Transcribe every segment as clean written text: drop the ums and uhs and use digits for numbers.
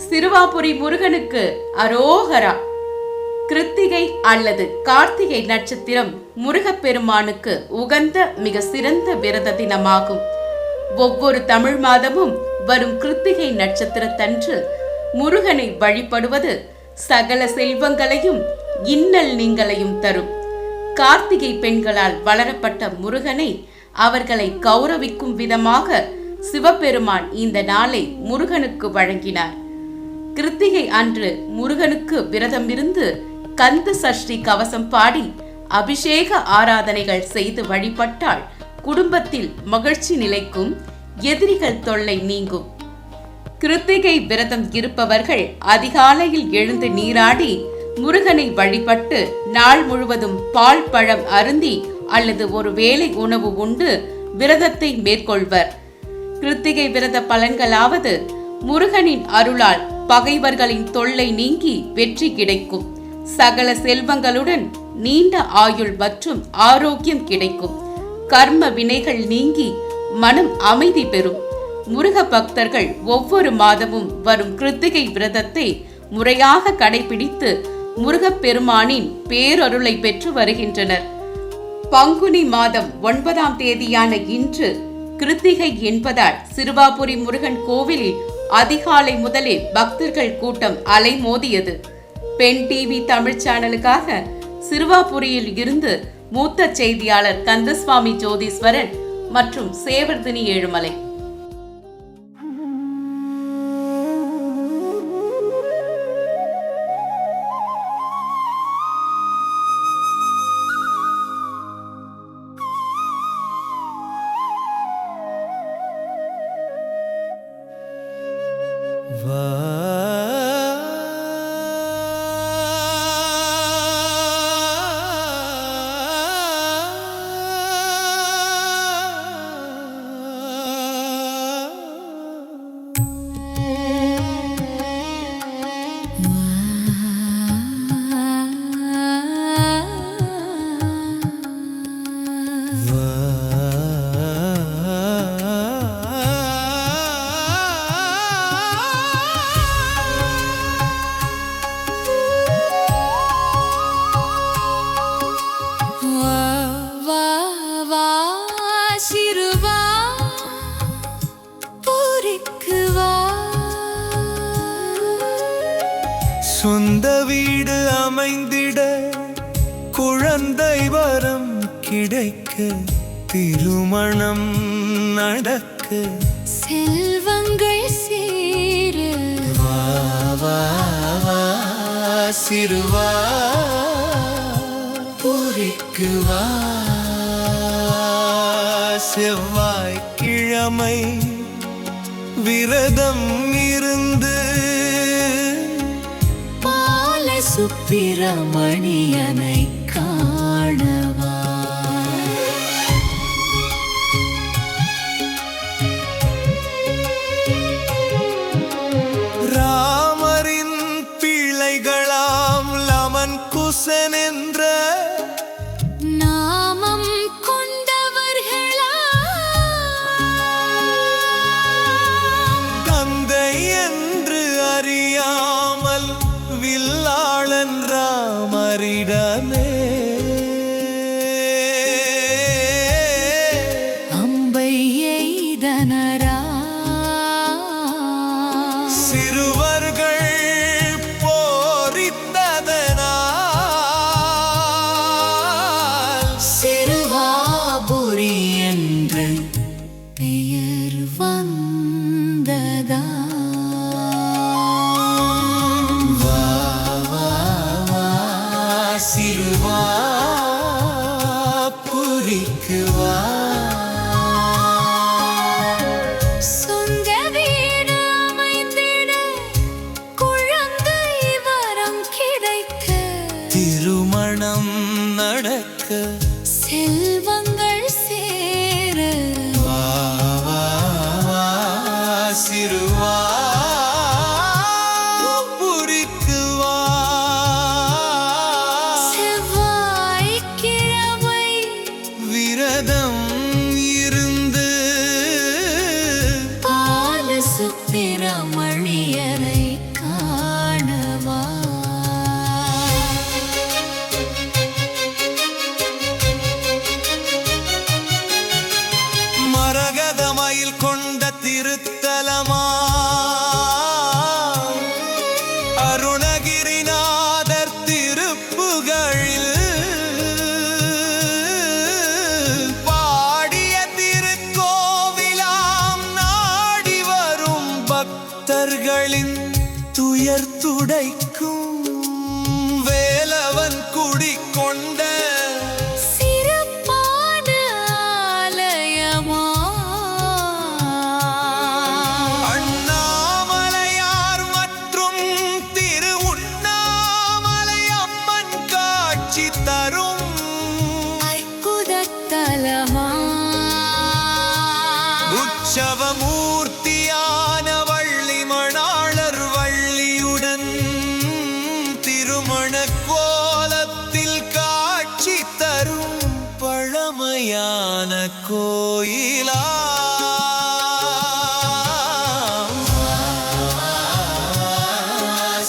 சிறுவாபுரி முருகனுக்கு அரோகரா. கிருத்திகை அல்லது கார்த்திகை நட்சத்திரம் முருகப்பெருமானுக்கு உகந்த மிக சிறந்த விரத தினமாகும். ஒவ்வொரு தமிழ் மாதமும் வரும் கிருத்திகை நட்சத்திரத்தன்று முருகனை வழிபடுவது சகல செல்வங்களையும் இன்னல் நீங்களையும் தரும். கார்த்திகை பெண்களால் வளரப்பட்ட முருகனை அவர்களை கௌரவிக்கும் விதமாக சிவபெருமான் இந்த நாளை முருகனுக்கு வழங்கினார். கிருத்திகை அன்று முருகனுக்கு விரதம் இருந்து கந்த சஷ்டி கவசம் பாடி அபிஷேக ஆராதனைகள் செய்து வழிபட்டால் குடும்பத்தில் மகிழ்ச்சி நிலைக்கும், எதிரிகள் தொல்லை நீங்கும். கிருத்திகை விரதம் இருப்பவர்கள் அதிகாலையில் எழுந்து நீராடி முருகனை வழிபட்டு நாள் முழுவதும் பால் பழம் அருந்தி அல்லது ஒரு வேளை உணவு உண்டு விரதத்தை மேற்கொள்வர். கிருத்திகை விரத பலன்களாவது முருகனின் அருளால் பகைவர்களின் தொல்லை நீங்கி வெற்றி கிடைக்கும். சகல செல்வங்களுடன் நீண்ட ஆயுள் மற்றும் ஆரோக்கியம் கிடைக்கும். கர்ம வினைகள் நீங்கி மனம் அமைதி பெறும். முருக பக்தர்கள் ஒவ்வொரு மாதமும் வரும் கிருத்திகை விரதத்தை முறையாக கடைபிடித்து முருகப்பெருமானின் பேரருளை பெற்று வருகின்றனர். பங்குனி மாதம் 9ஆம் தேதியான இன்று கிருத்திகை என்பதால் சிறுவாபுரி முருகன் கோவிலில் அதிகாலை முதலே பக்தர்கள் கூட்டம் அலைமோதியது. பெண் டிவி தமிழ் சேனலுக்காக சிறுவாபுரியில் இருந்து மூத்த செய்தியாளர் கந்தசுவாமி ஜோதீஸ்வரன் மற்றும் சேவர்தினி ஏழுமலை. சொந்த வீடு அமைந்திட, குழந்தை வரம் கிடைக்க, திருமணம் நடக்க, செல்வங்கள் சேர, வா வா வா சிறுவா பூரிக்கு வா. செவ்வாய்க்கிழமை விரதம் இருந்து சுப்பிரமணியனை காணவா. ராமரின் பிள்ளைகளாம் லமன் குசன் என்ற நாமம் கொண்டவர்களா, தந்தை என்று அறியாமல் வில்லாளன் ராமரிடமே அம்பை எய்தனரா. சிறுவர்கள் போரித்ததனால் சிறுவாபுரி என்று பெயர் வந்ததா. சிறுவா புரிக்கு வா. சொந்த வீடு அமைந்திட, குழந்தை வரம் கிடைக்க, திருமணம் நடக்க, செல்வங்கள் சேர, வா வா வா சிறுவா புரிக்கு வா. விரதம் இருந்து பாலசுப்பிரமணியரை அசுரர்களின் துயர் துடைக்கும் வேலவன் குடி கொண்ட சிறப்பான ஆலயமா அண்ணாமலையார் மற்றும் திரு உண்ணாமலை அம்மன் காட்சி தரும் அற்புதத்தலமா உற்சவமூர்த்தியான வள்ளி மணாளர் வள்ளியுடன் திருமண கோலத்தில் காட்சி தரும் பழமையான கோயிலா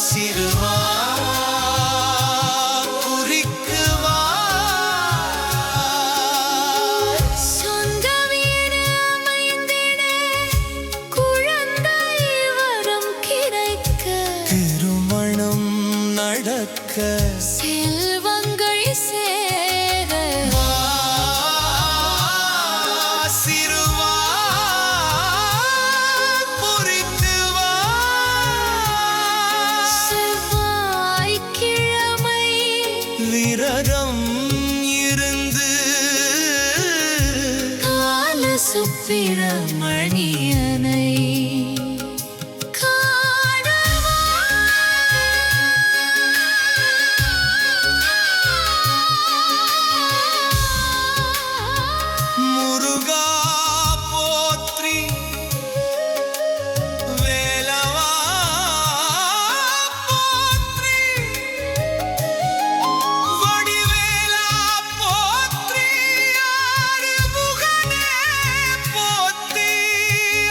சிறுவா குறிக்கு வா சொந்த வீடு அமைந்திட குழந்தை வரம் கிடைக்க திருமணம் நடக்க செல்வங்கள் சேர சிறுவா குறித்து வா செவ்வாய்க்கிழமை விரதம் இருந்து கால சுப்பிரமணியனை காணவா முருகா போற்றி வேலவா போற்றி வடிவேலா போற்றி ஆறுமுகனே போற்றி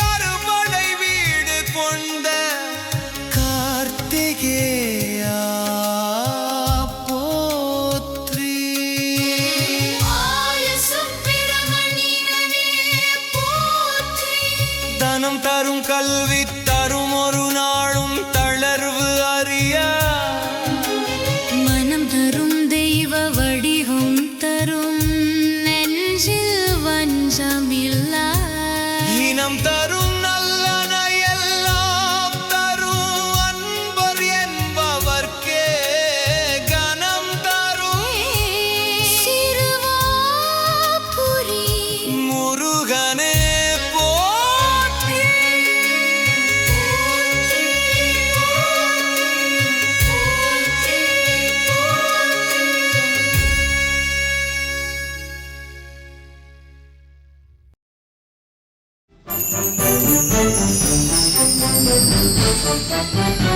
அறுபடை வீடு கொண்ட கார்த்திகேயா போற்றி ஆய சுப்பிரமணியனே போற்றி தனம் தரும் கல்வி தரும் ஒரு நாளும் தளர்வு அறிய மனம் தரும் தெய்வ வடிவம் தரும் நெஞ்சில் வஞ்சமில்லா இனம் தரும் நல்லன எல்லாம் தரும் அன்பர் என்பவர்க்கே கனம் தரும் சிறுவாபுரி முருகனே போற்றி போற்றி